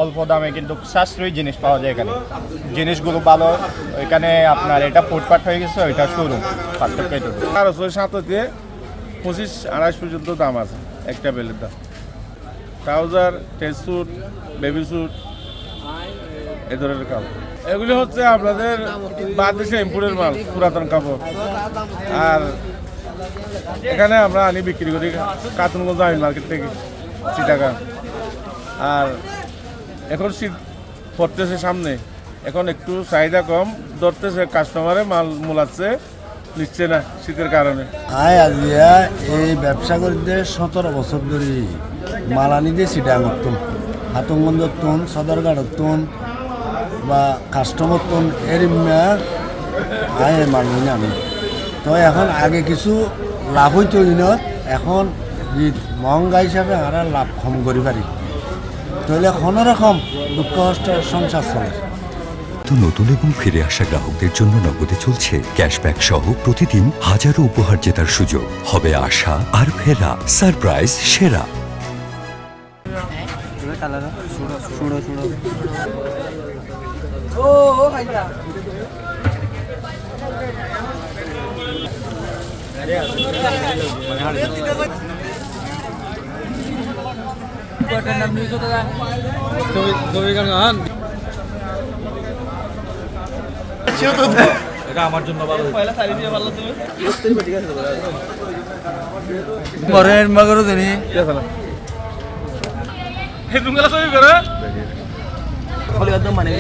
অল্প দামে কিন্তু সাশ্রয়ী জিনিস পাওয়া যায় এখানে, জিনিসগুলো ভালো। এখানে আপনার এটা ফুটপাথ হয়ে গেছে, ওইটা শোরুম, পার্থক্য এটুকু। 1200 থেকে 25-28 পর্যন্ত দাম আছে একটা বেলের দাম। Trouser, test suit, baby suit, এ ধরনের কাপড় এগুলি হচ্ছে আপনাদের বাংলাদেশে ইম্পোর্টের মাল, পুরাতন কাপড়। আর এখানে আমরা আনি বিক্রি করি কাতুনগঞ্জ আমিন মার্কেট থেকে চিটাগাং। আর এখন শীত পড়তেছে সামনে, এখন একটু চাহিদা কম ধরতেছে, কাস্টমারে মাল মোলাচ্ছে, নিচ্ছে না শীতের কারণে। আজিয়া এই ব্যবসা করতে 17 বছর ধরে মাল আনি দিয়ে চিটাগাং তুন, হাতঙ্গঞ্জ তুন, সদরঘাট তুন বা কাস্টমার তুন এর মাল নিয়ে আনি। তো এখন আগে কিছু লাভ হইতো দিনত, এখন মহঙ্গা হিসাবে আর লাভ কম করি পারি, তাহলে কোনো রকম দুঃখ কষ্ট সংসার চলে। তো নতুন এবং ফিরে আসা গ্রাহকদের জন্য নগদে চলছে ক্যাশব্যাক সহ প্রতিদিন হাজারো উপহার জেতার সুযোগ। হবে আশা আর ফেরা, সারপ্রাইজ সেরা। এটা আমার জন্য ভালো। ঘরের মগরও জানি মানে